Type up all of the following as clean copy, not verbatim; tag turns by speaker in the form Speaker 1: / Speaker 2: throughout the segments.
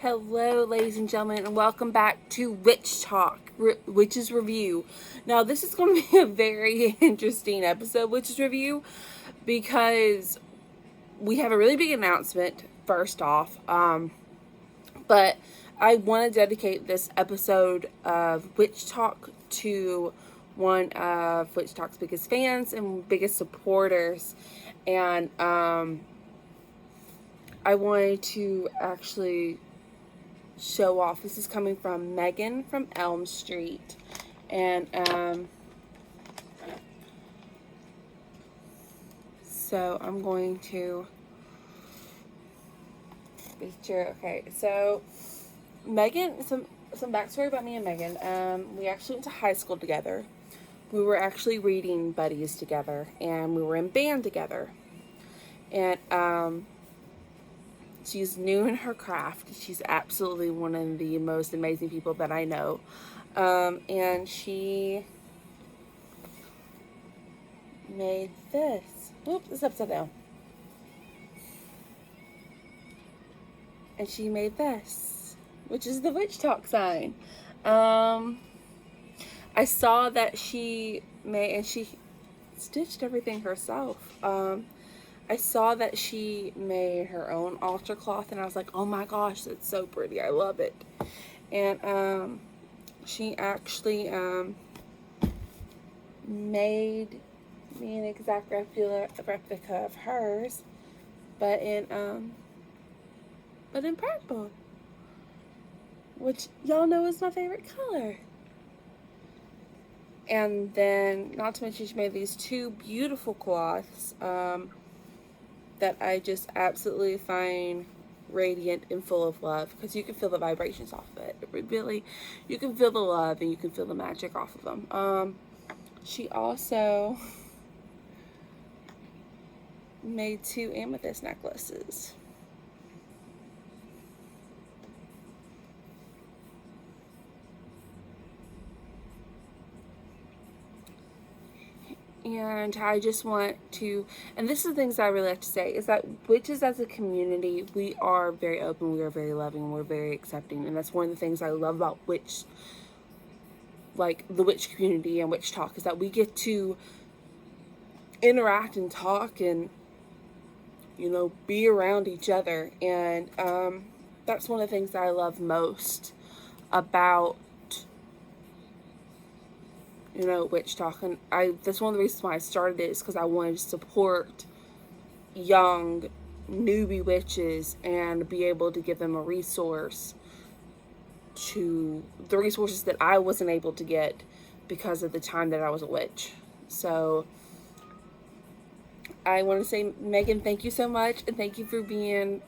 Speaker 1: Hello, ladies and gentlemen, and welcome back to Witch Talk, Witches Review. Now, this is going to be a very interesting episode, Witches Review, because we have a really big announcement, first off. But I want to dedicate this episode of Witch Talk to one of Witch Talk's biggest fans and biggest supporters. And I wanted to actually show off. This is coming from Megan from Elm Street. And so I'm going to picture. Okay, so Megan, some backstory about me and Megan. We actually went to high school together. We were actually reading buddies together, and we were in band together. And she's new in her craft. She's absolutely one of the most amazing people that I know. And she made this. Oops, it's upside down. And she made this, which is the Witch Talk sign. I saw that she made, and she stitched everything herself. I saw that she made her own altar cloth, and I was like, oh my gosh, that's so pretty. I love it. And she actually made me an exact replica of hers, but in purple, which y'all know is my favorite color. And then, not to mention, she made these two beautiful cloths that I just absolutely find radiant and full of love, because you can feel the vibrations off of it. Really, you can feel the love and you can feel the magic off of them. She also made two amethyst necklaces. And I just want to, and this is the things I really like to say, is that witches as a community, we are very open, we are very loving, we're very accepting. And that's one of the things I love about witch, like the witch community and Witch Talk, is that we get to interact and talk and, you know, be around each other. And that's one of the things that I love most about, you know, Witch Talk. And that's one of the reasons why I started it, is because I wanted to support young newbie witches and be able to give them a resource to the resources that I wasn't able to get because of the time that I was a witch. So I want to say, Megan, thank you so much, and thank you for being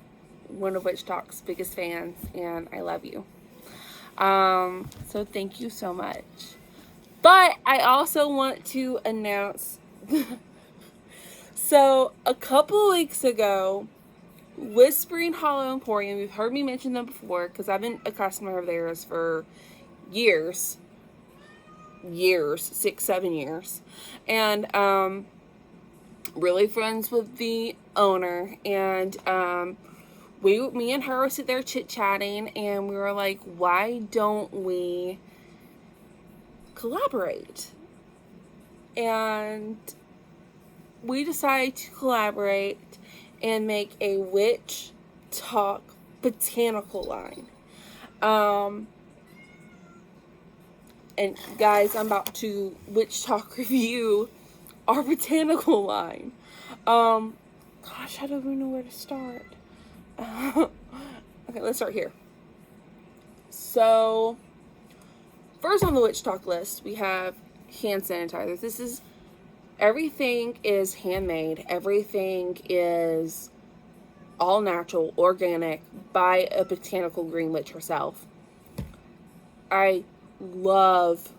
Speaker 1: one of Witch Talk's biggest fans, and I love you. So thank you so much. But I also want to announce, so a couple weeks ago, Whispering Hollow Emporium, you've heard me mention them before, because I've been a customer of theirs for years, 6, 7 years, and really friends with the owner. And me and her would sit there chit-chatting, and we were like, why don't we collaborate? And we decided to collaborate and make a Witch Talk botanical line. And guys, I'm about to Witch Talk review our botanical line. Gosh, I don't even know where to start. Okay, let's start here. So, first on the Witch Talk list, we have hand sanitizers. Everything is handmade. Everything is all natural, organic, by a botanical green witch herself. I love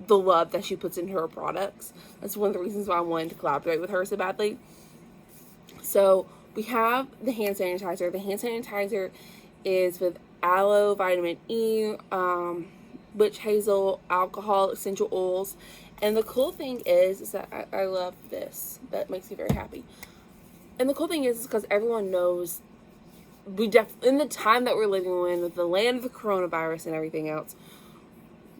Speaker 1: the love that she puts into her products. That's one of the reasons why I wanted to collaborate with her so badly. So we have the hand sanitizer. The hand sanitizer is with aloe, vitamin E, witch hazel, alcohol, essential oils. And the cool thing is that I love this. That makes me very happy. And the cool thing is because everyone knows in the time that we're living in, with the land of the coronavirus and everything else,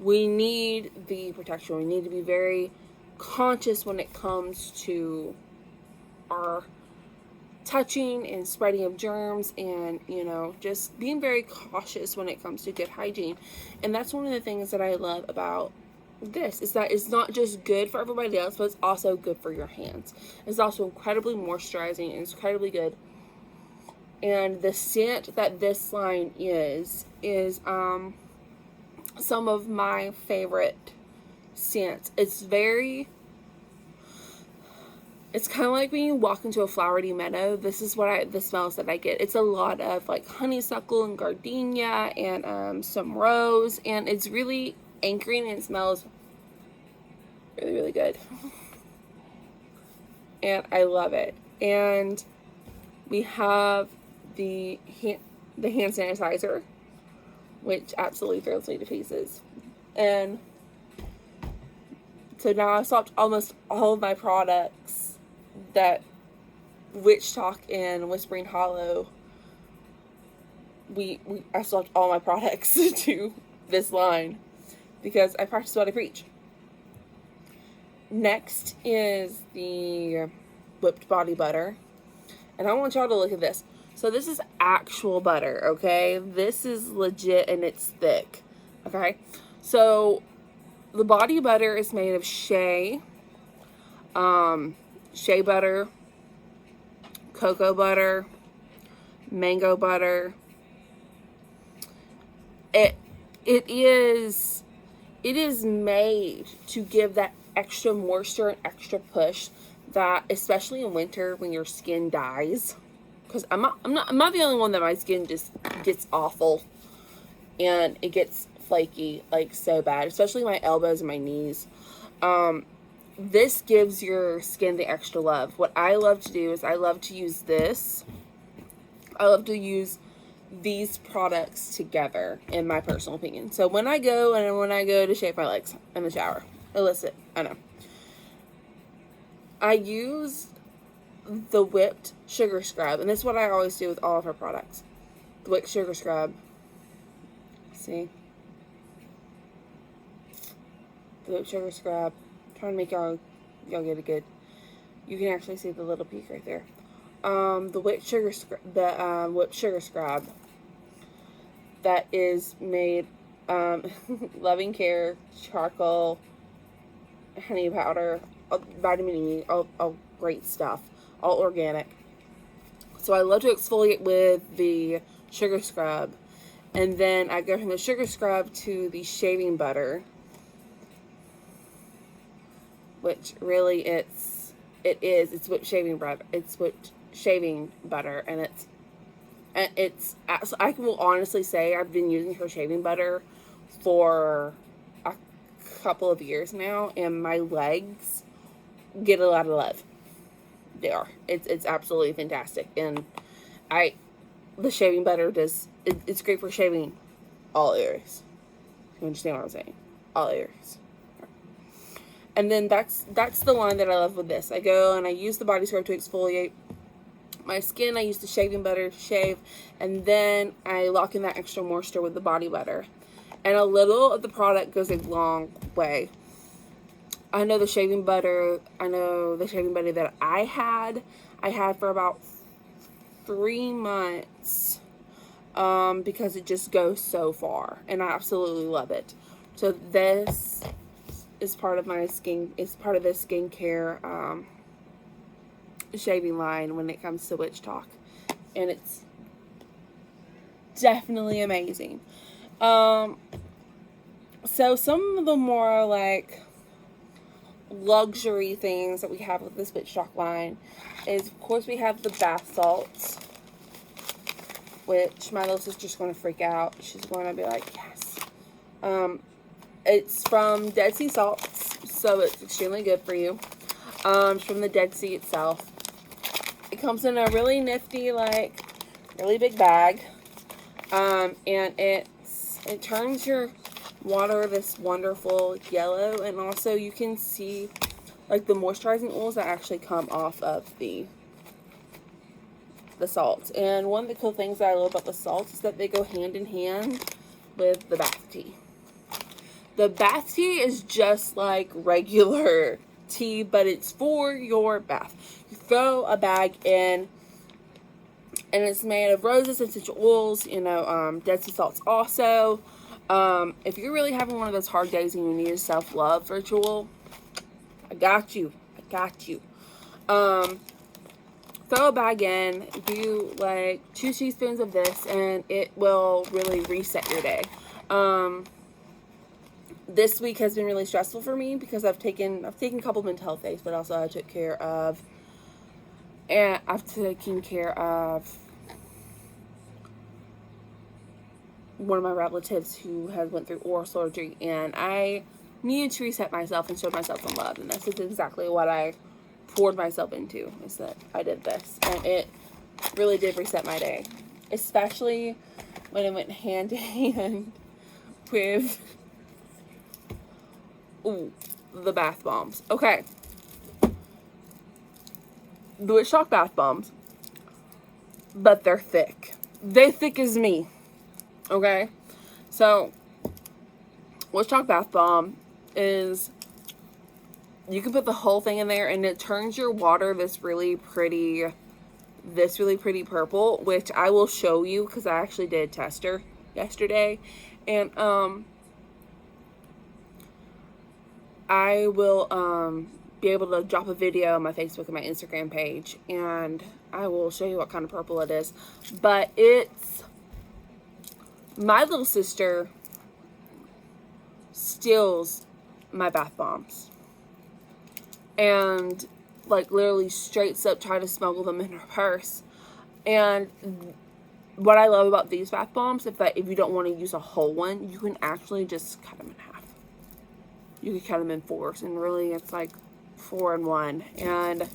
Speaker 1: we need the protection. We need to be very conscious when it comes to our touching and spreading of germs, and just being very cautious when it comes to good hygiene. And that's one of the things that I love about this, is that it's not just good for everybody else, but it's also good for your hands. It's also incredibly moisturizing, and it's incredibly good. And the scent that this line is some of my favorite scents. It's kind of like when you walk into a flowery meadow. This is the smells that I get. It's a lot of like honeysuckle and gardenia and some rose, and it's really anchoring, and it smells really, really good. And I love it. And we have the hand sanitizer, which absolutely thrills me to pieces. And so now I've swapped almost all of my products that Witch Talk and Whispering Hollow, I swapped all my products to this line because I practice what I preach. Next is the whipped body butter. And I want y'all to look at this. So this is actual butter, okay? This is legit, and it's thick, okay? So the body butter is made of shea butter, cocoa butter, mango butter. It is made to give that extra moisture and extra push that, especially in winter when your skin dies, because I'm not the only one that my skin just gets awful and it gets flaky like so bad, especially my elbows and my knees. This gives your skin the extra love. What I love to do is I love to use this. I love to use these products together, in my personal opinion. So when I go to shave my legs in the shower, illicit, I know, I use the whipped sugar scrub, and this is what I always do with all of our products. The whipped sugar scrub. See? The whipped sugar scrub. I'm trying to make y'all get it good. You can actually see the little peak right there. The whipped sugar scrub that is made loving care, charcoal, honey powder, vitamin E, all great stuff, all organic. So I love to exfoliate with the sugar scrub, and then I go from the sugar scrub to the shaving butter, which really it's whipped shaving butter. It's whipped shaving butter, and I will honestly say I've been using her shaving butter for a couple of years now, and my legs get a lot of love. They are. It's absolutely fantastic, and the shaving butter it's great for shaving all areas. You understand what I'm saying? All areas. And then that's the line that I love with this. I go and I use the body scrub to exfoliate my skin. I use the shaving butter to shave, and then I lock in that extra moisture with the body butter. And a little of the product goes a long way. I know the shaving butter that I had for about 3 months, because it just goes so far, and I absolutely love it. So this is part of my skin. It's part of the skincare shaving line when it comes to Witch Talk, and it's definitely amazing. So some of the more like luxury things that we have with this Witch Talk line is, of course, we have the bath salts, which my little sister's going to freak out. She's going to be like, yes. It's from Dead Sea Salts, so it's extremely good for you. It's from the Dead Sea itself. It comes in a really nifty, like, really big bag. And it turns your water this wonderful yellow, and also you can see like the moisturizing oils that actually come off of the the salts. And one of the cool things that I love about the salts is that they go hand in hand with the bath tea. The bath tea is just like regular tea, but it's for your bath. You throw a bag in, and it's made of roses, essential oils, Dead Sea salts also. If you're really having one of those hard days and you need a self-love ritual, I got you. Throw a bag in, do like 2 teaspoons of this, and it will really reset your day. This week has been really stressful for me because I've taken a couple mental health days, but also I've taken care of one of my relatives who has went through oral surgery, and I needed to reset myself and show myself some love, and this is exactly what I poured myself into, is that I did this, and it really did reset my day, especially when it went hand in hand with the bath bombs. Okay, the Witch Talk bath bombs, but they're thick. They thick as me. Okay, so Witch Talk bath bomb is, you can put the whole thing in there, and it turns your water this really pretty purple, which I will show you because I actually did a tester yesterday, and I will be able to drop a video on my Facebook and my Instagram page, and I will show you what kind of purple it is. But it's, my little sister steals my bath bombs, and like literally straight up try to smuggle them in her purse. And what I love about these bath bombs is that if you don't want to use a whole one, you can actually just cut them in half. You can cut them in 4s, and really it's like 4 in 1, and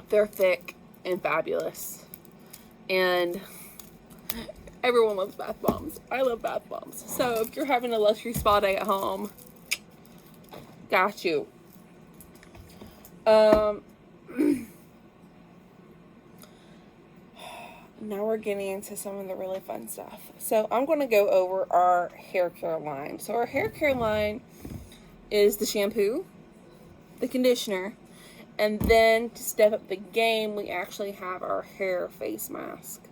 Speaker 1: they're thick and fabulous, and everyone loves bath bombs. I love bath bombs. So if you're having a luxury spa day at home, got you. Now we're getting into some of the really fun stuff. So I'm going to go over our hair care line. So our hair care line is the shampoo, the conditioner, and then to step up the game, we actually have our hair face mask.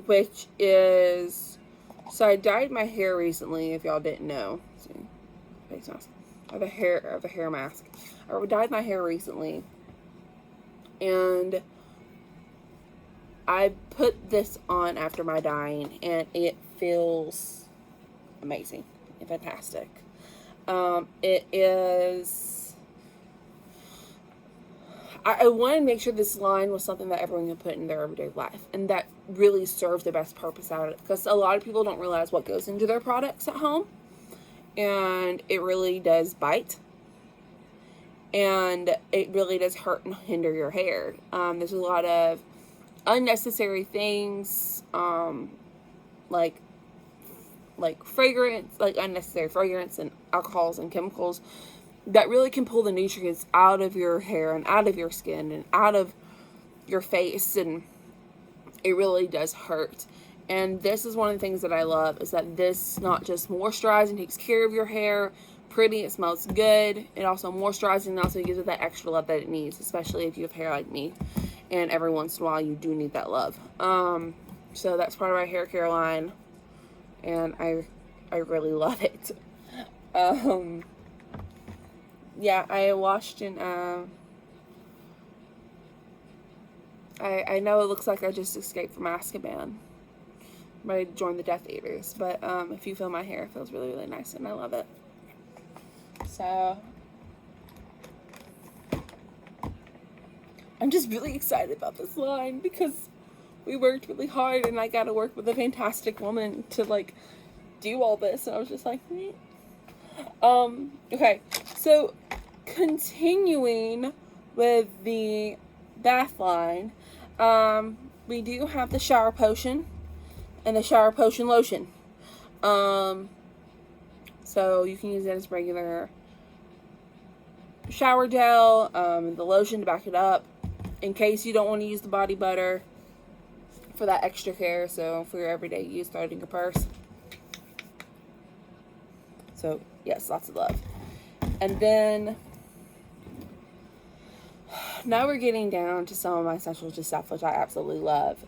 Speaker 1: Which is, so I dyed my hair recently, if y'all didn't know. Let's see, face mask. Or the hair mask. I dyed my hair recently, and I put this on after my dyeing, and it feels amazing and fantastic. It is, I wanted to make sure this line was something that everyone can put in their everyday life, and that really serves the best purpose out of it, because a lot of people don't realize what goes into their products at home, and it really does bite, and it really does hurt and hinder your hair. There's a lot of unnecessary things, like fragrance, like unnecessary fragrance and alcohols and chemicals that really can pull the nutrients out of your hair and out of your skin and out of your face, and it really does hurt. And this is one of the things that I love, is that this not just moisturizes and takes care of your hair pretty, it smells good, it also moisturizes and also gives it that extra love that it needs, especially if you have hair like me, and every once in a while you do need that love. So that's part of my hair care line, and I really love it. Yeah, I washed and I know it looks like I just escaped from Azkaban, ready to join the Death Eaters, but if you feel my hair, it feels really, really nice, and I love it. So I'm just really excited about this line, because we worked really hard, and I got to work with a fantastic woman to like do all this, and I was just like, okay, so continuing with the bath line, we do have the shower potion and the shower potion lotion. So you can use it as regular shower gel, the lotion to back it up. in case you don't want to use the body butter for that extra care. So for your everyday use, throw it in your purse. So yes, lots of love. And then now we're getting down to some of my essentials stuff, which I absolutely love.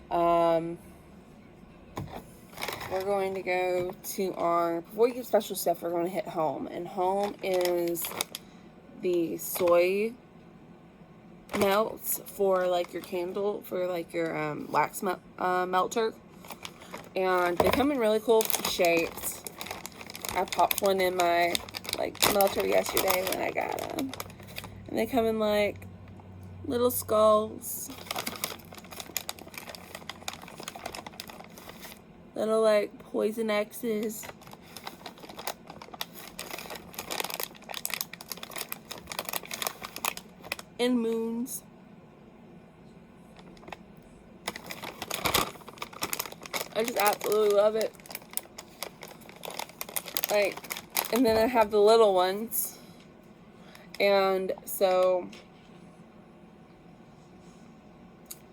Speaker 1: We're going to go to our, before we get special stuff, we're going to hit home. And home is the soy melts for like your candle, for like your wax melter. And they come in really cool shapes. I popped one in my like melter yesterday when I got them. And they come in like little skulls. Little like poison X's. And moons. I just absolutely love it. Like, and then I have the little ones. And so,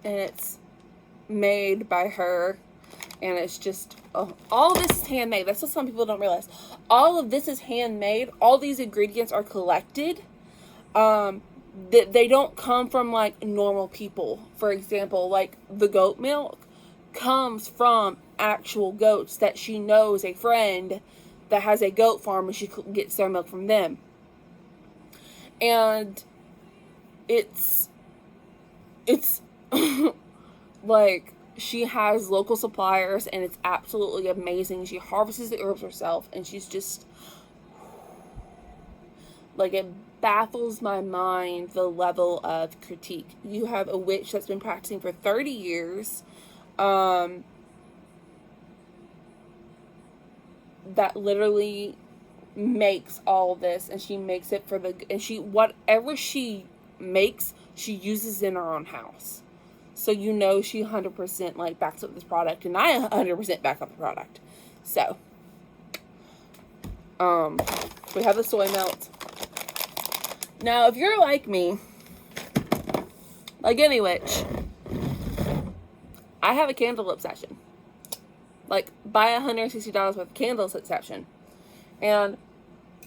Speaker 1: and it's made by her. And it's just, all of this is handmade. That's what some people don't realize. All of this is handmade. All these ingredients are collected. They don't come from, like, normal people. For example, like, the goat milk comes from actual goats that she knows, a friend that has a goat farm, and she gets their milk from them. And it's like, she has local suppliers, and it's absolutely amazing. She harvests the herbs herself, and she's just, like, it baffles my mind the level of critique. You have a witch that's been practicing for 30 years, that literally makes all this, and she makes it for the, and she, whatever she makes, she uses in her own house. So you know she 100% like backs up this product, and I 100% back up the product. So, we have the soy melt. Now, if you're like me, like any witch, I have a candle obsession. Like, buy $160 worth of candles obsession. And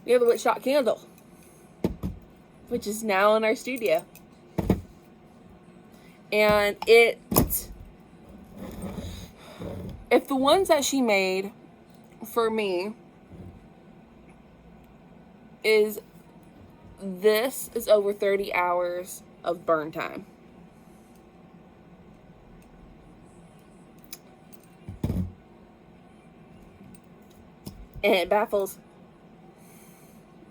Speaker 1: we have a witch dot candle, which is now in our studio. And if the ones that she made for me this is over 30 hours of burn time. And it baffles.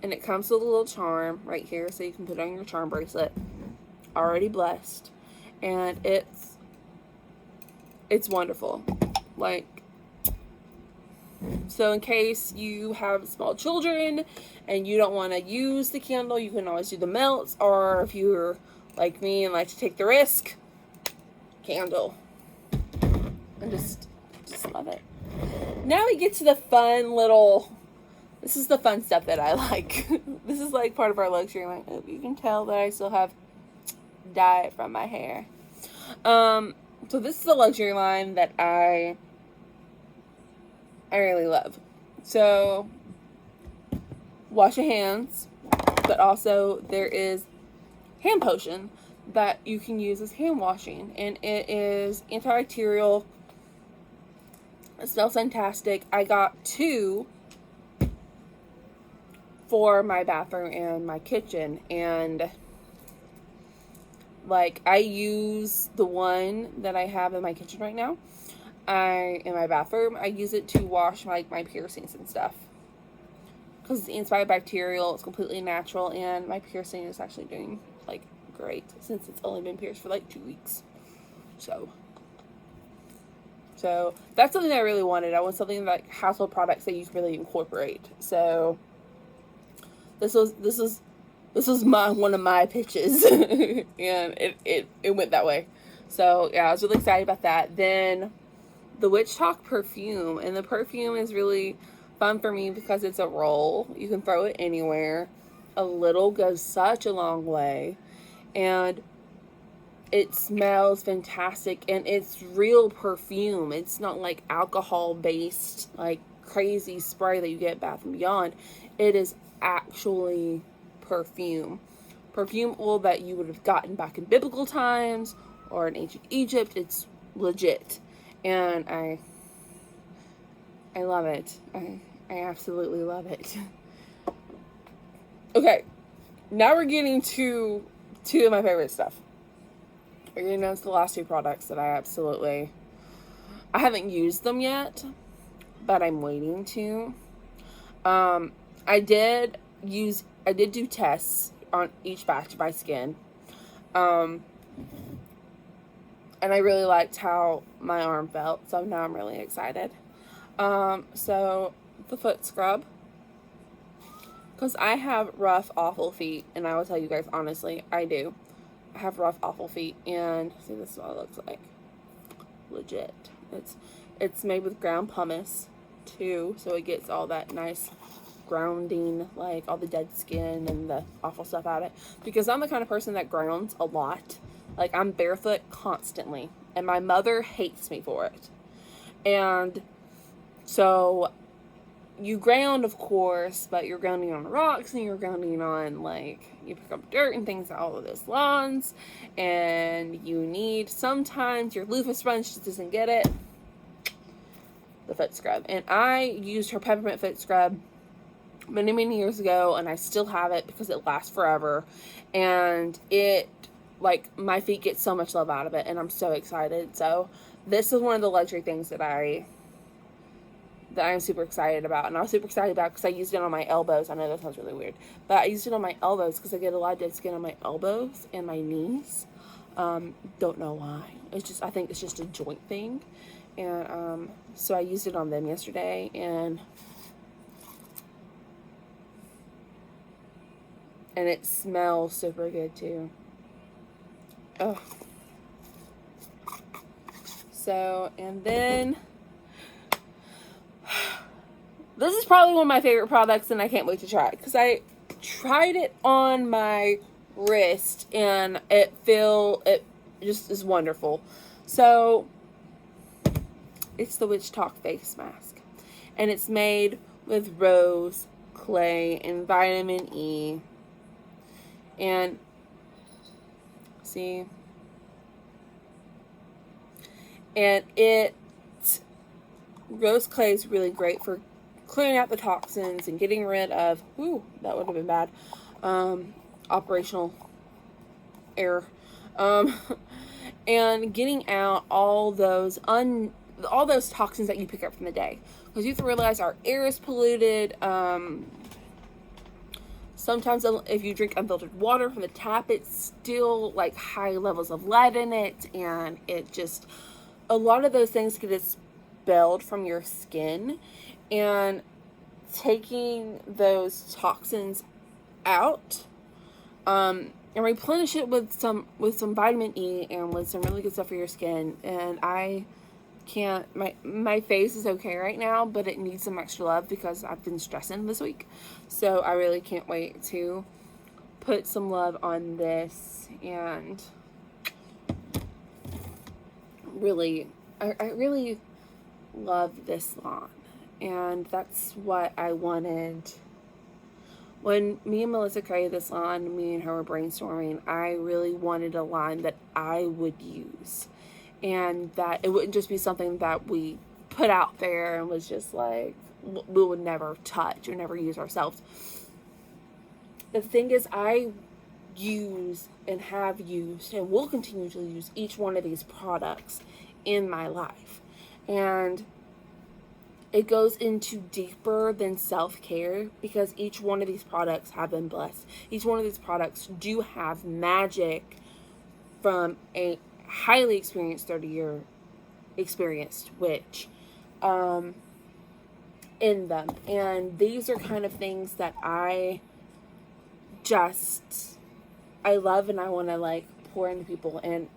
Speaker 1: And it comes with a little charm right here, so you can put it on your charm bracelet. Already blessed. And it's wonderful. Like, so in case you have small children and you don't want to use the candle, you can always do the melts. Or if you're like me and like to take the risk, candle. I just love it. Now we get to the fun little, this is the fun stuff that I like. This is like part of our luxury line. Oh, you can tell that I still have dye from my hair. So this is a luxury line that I really love. So, wash your hands, but also there is hand potion that you can use as hand washing, and it is antibacterial. It smells fantastic. I got 2 for my bathroom and my kitchen, and like, I use the one that I have in my kitchen right now. In my bathroom, I use it to wash my piercings and stuff. Because it's antibacterial, it's completely natural, and my piercing is actually doing, like, great. Since it's only been pierced for, like, 2 weeks. So, that's something I really wanted. I want something like household products that you can really incorporate. So, this was one of my pitches, and it went that way. So yeah, I was really excited about that. Then the Witch Talk perfume, and the perfume is really fun for me because it's a roll. You can throw it anywhere. A little goes such a long way, and It smells fantastic, and it's real perfume. It's not like alcohol based, like crazy spray that you get at Bath and Beyond. It is actually perfume. Perfume oil that you would have gotten back in biblical times or in ancient Egypt. It's legit. And I love it. I absolutely love it. Okay, now we're getting to two of my favorite stuff. We're getting down to the last two products that I haven't used them yet, but I'm waiting to. I did do tests on each batch of my skin. And I really liked how my arm felt, so now I'm really excited. So the foot scrub, because I have rough, awful feet, and I will tell you guys honestly, I do. I have rough, awful feet, and see, this is what it looks like. Legit. It's made with ground pumice too, so it gets all that nice grounding, like all the dead skin and the awful stuff out of it. Because I'm the kind of person that grounds a lot. Like, I'm barefoot constantly, and my mother hates me for it. And so you ground, of course, but you're grounding on rocks, and you're grounding on, like, you pick up dirt and things, all of this lawns, and you need, sometimes your loofah sponge just doesn't get it, the foot scrub. And I used her peppermint foot scrub many years ago, and I still have it because it lasts forever, and it, like, my feet get so much love out of it, and I'm so excited. So this is one of the luxury things that I'm super excited about. And I was super excited about because I used it on my elbows. I know that sounds really weird, but I used it on my elbows because I get a lot of dead skin on my elbows and my knees. Don't know why. I think it's just a joint thing. And so I used it on them yesterday, and it smells super good too. Oh. So, and then this is probably one of my favorite products, and I can't wait to try it because I tried it on my wrist, and it just is wonderful. So it's the Witch Talk face mask, and it's made with rose, clay, and vitamin E. And see, and rose clay is really great for clearing out the toxins and getting rid of, that would have been bad, operational error, and getting out all those toxins that you pick up from the day, because you have to realize our air is polluted. Sometimes if you drink unfiltered water from the tap, it's still like high levels of lead in it, and a lot of those things get expelled from your skin, and taking those toxins out, and replenish it with some vitamin E and with some really good stuff for your skin. And I can't, my face is okay right now, but it needs some extra love because I've been stressing this week. So I really can't wait to put some love on this, and really, I really love this line, and that's what I wanted. When me and Melissa created this line, me and her were brainstorming, I really wanted a line that I would use, and that it wouldn't just be something that we put out there and was just like, we would never touch or never use ourselves. The thing is, I use and have used and will continue to use each one of these products in my life. And it goes into deeper than self-care, because each one of these products have been blessed. Each one of these products do have magic from a highly experienced 30-year experienced witch in them. And these are kind of things that I love, and I want to like pour into people. And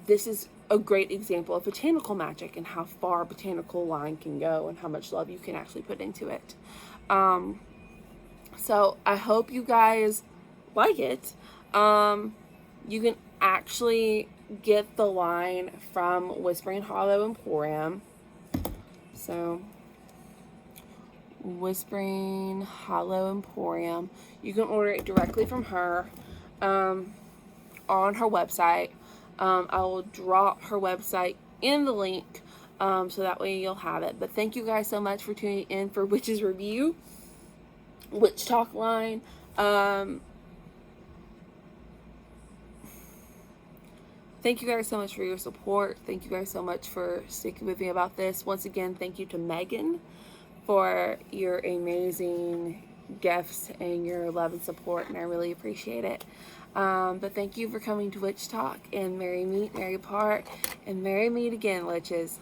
Speaker 1: this is a great example of botanical magic and how far botanical line can go and how much love you can actually put into it. So I hope you guys like it. You can actually get the line from Whispering Hollow Emporium. So, Whispering Hollow Emporium. You can order it directly from her on her website. I will drop her website in the link so that way you'll have it. But thank you guys so much for tuning in for Witch's Review, Witch Talk Line. Thank you guys so much for your support. Thank you guys so much for sticking with me about this. Once again, thank you to Megan for your amazing gifts and your love and support, and I really appreciate it. But thank you for coming to Witch Talk, and merry meet, merry part, and merry meet again, witches.